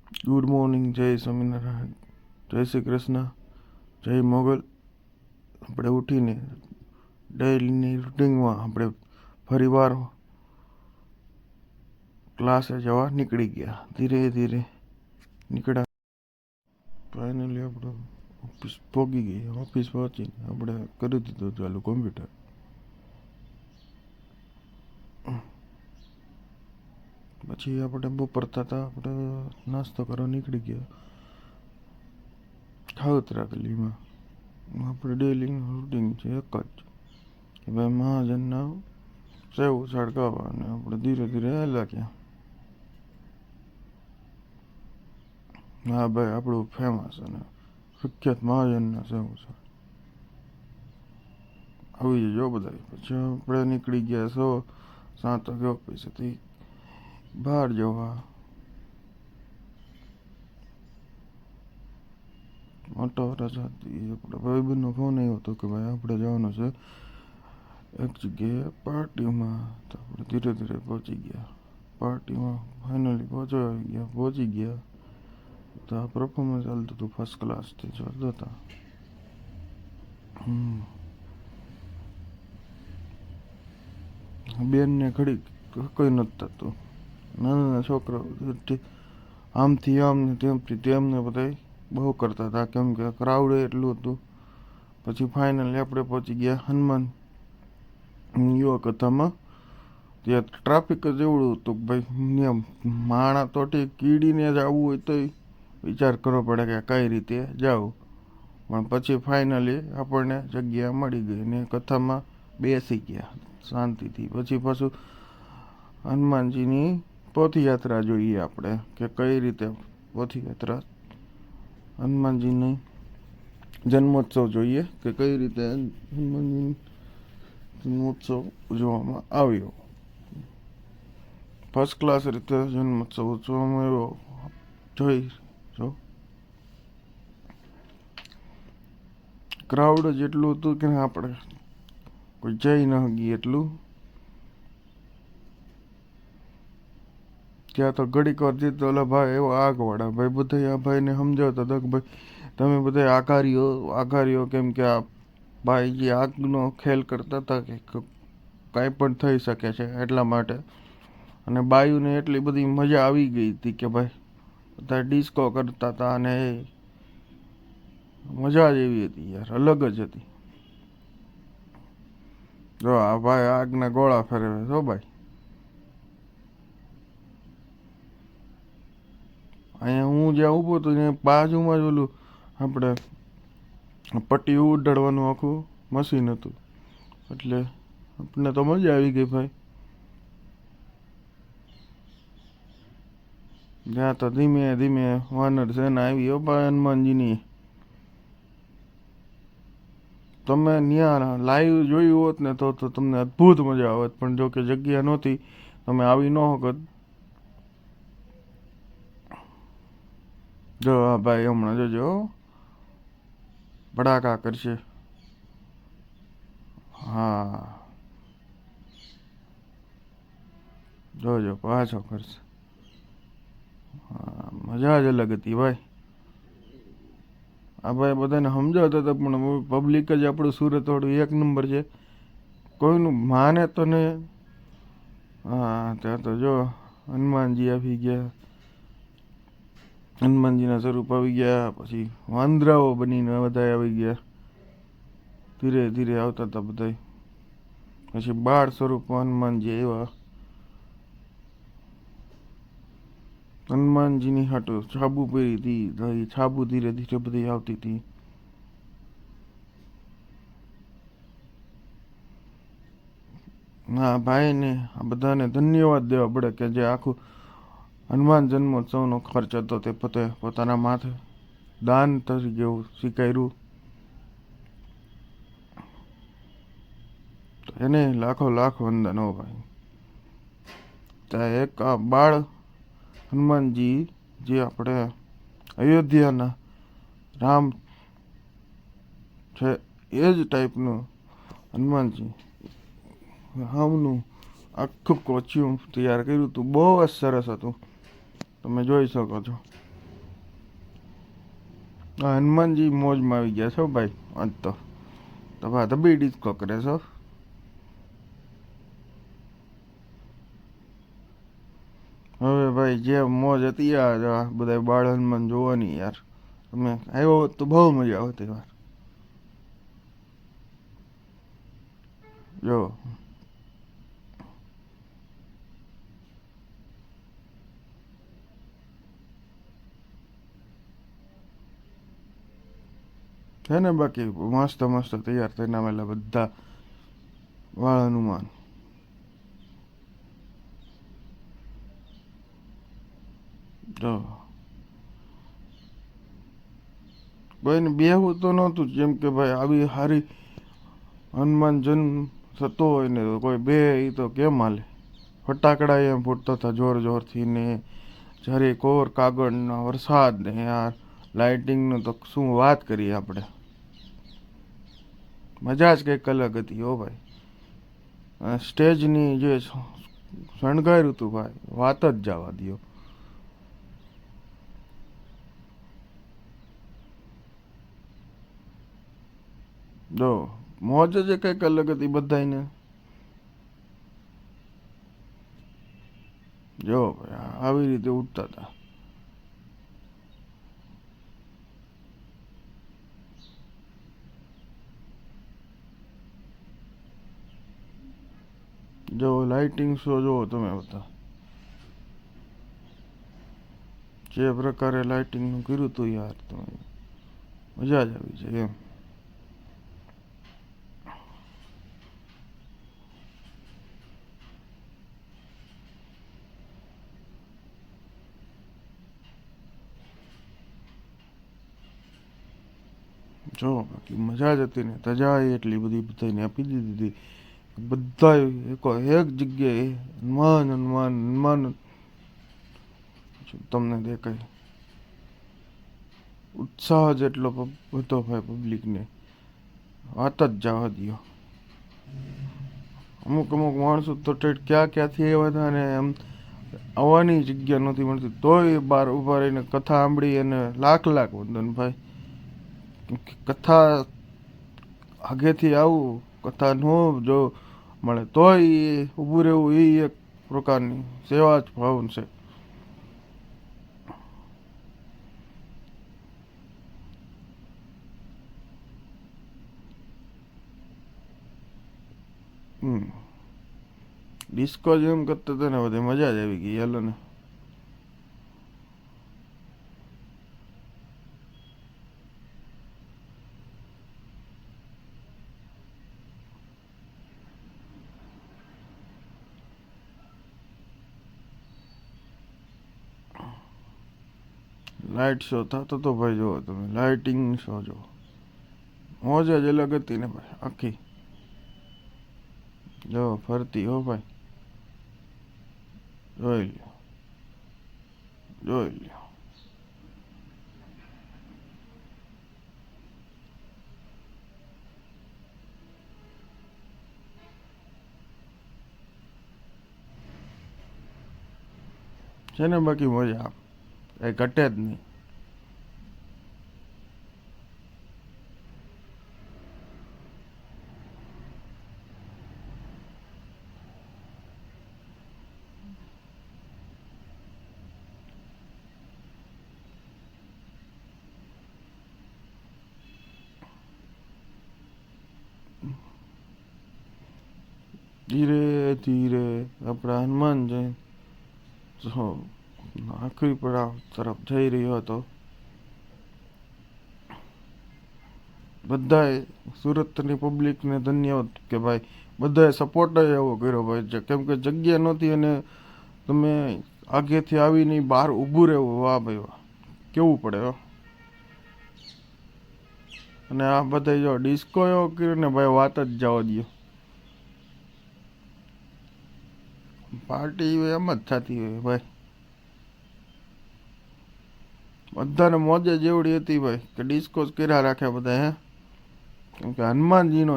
Good morning, જય સ્વામિનારાયણ, જય શ્રી કૃષ્ણ, જય મોગલ. આપણે ઉઠીને ડેઈલીની રૂટિનમાં આપણે ફરીવાર ક્લાસે જવા નીકળી ગયા. ધીરે ધીરે નીકળ્યા. ફાઇનલી આપણે ઓફિસ પહોંચી ગઈ. ઓફિસ પહોંચીને આપણે કરી દીધું ચાલુ કોમ્પ્યુટર. પછી આપણે બપોર થતા આપણે નાસ્તો કરવા નીકળી ગયા ખાવતરા ગલીમાં. આપણે ડેઈલી રૂટિન છે એક જ કે ભાઈ મહાજનના સેવ સળગાવવા અને આપણે ધીરે ધીરે લાગ્યા. હા ભાઈ, આપણું ફેમસ અને પ્રખ્યાત મહાજનના સેવ છે. આવી જજો બધા. પછી આપણે નીકળી ગયા 7 વાગે ઓફિસેથી બહાર જવા. મોટો રજા હતી. આપણે ભાઈબંધનો ફોન આવ્યો હતો કે ભાઈ આપણે જવાનું છે એક જગ્યાએ પાર્ટીમાં. તો આપણે ધીરે ધીરે પહોંચી ગયા પાર્ટીમાં. ફાઇનલી પહોંચી ગયા તો આ પરફોર્મન્સ ચાલતું હતું ફર્સ્ટ ક્લાસથી જોતા હતા. બેનને ઘડી કંઈ નથી થતું. નાના છોકરાઓ આમથી આમ ને તેમથી તેમને બધા બહુ કરતા હતા કેમ કે ક્રાઉડ એટલું હતું. પછી ફાઇનલી આપણે પહોંચી ગયા હનુમાન યુવા કથામાં. ત્યાં ટ્રાફિક જ એવડું હતું કે ભાઈ માણા તો ઠીક, કીડીને જ આવવું હોય તો વિચાર કરવો પડે કે કઈ રીતે જાવ. પણ પછી ફાઇનલી આપણને જગ્યા મળી ગઈ ને કથામાં બેસી ગયા શાંતિથી. પછી પાછું હનુમાનજીની પદયાત્રા જોઈએ આપણે કે કઈ રીતે પદયાત્રા, હનુમાનજીની જન્મોત્સવ જોઈએ કે કઈ રીતે હનુમાનજી જન્મોત્સવ ઉજવવામાં આવ્યો. ફર્સ્ટ ક્લાસ રીતે જન્મોત્સવ ઉજવવામાં આવ્યો જોઈ જો. ક્રાઉડ જ એટલું હતું કે આપણે કોઈ જઈ ન ગઈ એટલું. ત્યાં તો ઘડીક વાર જતો ઓલા ભાઈ એવો આગવાળા ભાઈ બધા આ ભાઈને સમજાવતા હતા કે ભાઈ તમે બધા આઘારીઓ કેમ કે આ ભાઈ જે આગનો ખેલ કરતા હતા કે કાંઈ પણ થઈ શકે છે એટલા માટે. અને બાયુને એટલી બધી મજા આવી ગઈ હતી કે ભાઈ બધા ડિસ્કો કરતા હતા અને મજા જ એવી હતી યાર, અલગ જ હતી. જો આ ભાઈ આગના ગોળા ફેરવે છો ભાઈ. અહીંયા હું જ્યાં ઊભો હતો ત્યાં બાજુમાં જ ઓલું આપણે પટ્ટી ઉડાડવાનું આખું મશીન હતું. એટલે આપણને તો મજા આવી ગઈ ભાઈ. ત્યાં તો ધીમે ધીમે વાનર સેના આવી હો ભાઈ હનુમાનજીની. તમે ત્યાં લાઈવ જોયું હોત ને તો તમને અદ્ભુત મજા આવત. પણ જો કે જગ્યા નહોતી, તમે આવી ન હોત. જો આ ભાઈ હમણાં જોજો ભડાકા કરશે. હા જોજો પાછો કરશે. હા મજા જ અલગ હતી ભાઈ. આ ભાઈ બધાને સમજાવતા હતા પણ પબ્લિક જ આપણું સુરત વાળું એક નંબર છે. કોઈનું માને તો ને. હા ત્યાં તો જો હનુમાનજી આવી ગયા. હનુમાનજીના સ્વરૂપ આવી ગયા. પછી વાંદરાઓ બનીને બધા આવી ગયા. ધીરે ધીરે આવતા હતા બધા. પછી બાળ સ્વરૂપ હનુમાનજી આવ્યા. હનુમાનજીની હાટો છાબુ પહેરી હતી. છાબુ ધીરે ધીરે બધી આવતી હતી. હા ભાઈને આ બધાને ધન્યવાદ દેવા પડે કે જે આખું હનુમાન જન્મોત્સવનો ખર્ચ હતો તે પોતાના માથે દાન તરીકે સ્વીકાર્યું. એને લાખો લાખ વંદન હો ભાઈ. ત્યાં એક આ બાળ હનુમાનજી જે આપણે અયોધ્યાના રામ છે એ જ ટાઈપનું હનુમાનજી રામનું આખું કોચ્યુમ તૈયાર કર્યું હતું. બહુ જ સરસ હતું, તમે જોઈ શકો છો. આ હનુમાનજી મોજમાં આવી ગયા છો ભાઈ આજ તો ભાઈ તબી ડિસ્કો કરે છો. હવે ભાઈ જે મોજ હતી આ બધા બાળ હનુમાન જોવાની યાર, તમે આવ્યો હોત તો બહુ મજા આવતી યાર. જો છે ને બાકી મસ્ત મસ્ત તૈયાર થઈને આવેલા બધા વાળ હનુમાન. જો કોઈને બેહવું તો નહોતું, જેમ કે ભાઈ આવી હારી હનુમાન જન્મ થતો હોય ને તો કોઈ બે એ તો કેમ હાલે. ફટાકડા એમ ફૂટતા હતા જોર જોરથી ને જ્યારે કોર કાગળનો વરસાદ ને યાર લાઇટિંગનું તો શું વાત કરીએ આપણે. મજા જ કંઈક અલગ હતી હો ભાઈ. સ્ટેજની જે શણગાર્યું હતું ભાઈ વાત જ જવા દો. જો મોજ જ કંઈક અલગ હતી બધાને. જો ભાઈ આવી રીતે ઉઠતા હતા. જો લાઇટિંગ શો જુઓ તમે બધા, જે પ્રકારે લાઇટિંગનું કર્યું હતું યાર તમે મજા જ આવી છે એમ. જો બાકી મજા જ હતી ને તજા એટલી બધી બધાને આપી દીધી હતી. બધા એક જગ્યાએ હનુમાન હનુમાન હનુમાન તમને દેખાય. ઉત્સાહ જેટલો હતો ભાઈ પબ્લિકને વાત જ જવા દો. અમુક અમુક માણસો તો ક્યાં ક્યાંથી આવ્યા હતા ને એમ આવવાની જગ્યા નહોતી મળતી તોય બહાર ઊભા રહીને કથા સાંભળી અને લાખ લાખ વંદન ભાઈ. કથા આગેથી આવું કથા ન જો મળે તોય ઊભું રહેવું એ એક પ્રકારની સેવા જ ભાવન છે. ડિસ્કો જેમ કરતા હતા ને બધે મજા જ આવી ગઈ હાલો ને. લાઇટ શો થતો તો ભાઈ જુઓ તમે, લાઇટિંગ શો જુઓ મોજ જ અલગ હતી ને ભાઈ આખી. જો ફરતી હો ભાઈ, જોઈ લ્યો જોઈ લ્યો. છે ને બાકી મજા એ ઘટે જ નહીં. ધીરે ધીરે આપણા હનુમાન જયંતિ આખરી પડાવ તરફ જઈ રહ્યો હતો. બધાએ સુરતની પબ્લિકને ધન્યવાદ કે ભાઈ બધાએ સપોર્ટ જ એવો કર્યો ભાઈ, કેમ કે જગ્યા નહોતી અને તમે આગેથી આવીને બહાર ઊભું રહેવું વાહ ભાઈ વાહ કેવું પડે હો. અને આ બધા જો ડિસ્કો એવો કર્યો ને ભાઈ વાત જ જવા દો. પાર્ટી એમ જ થતી હોય ભાઈ. બધાને મોજે જેવડી હતી ભાઈ કે ડિસ્કો જ કર્યા રાખ્યા બધા હે, કેમ કે હનુમાનજીનો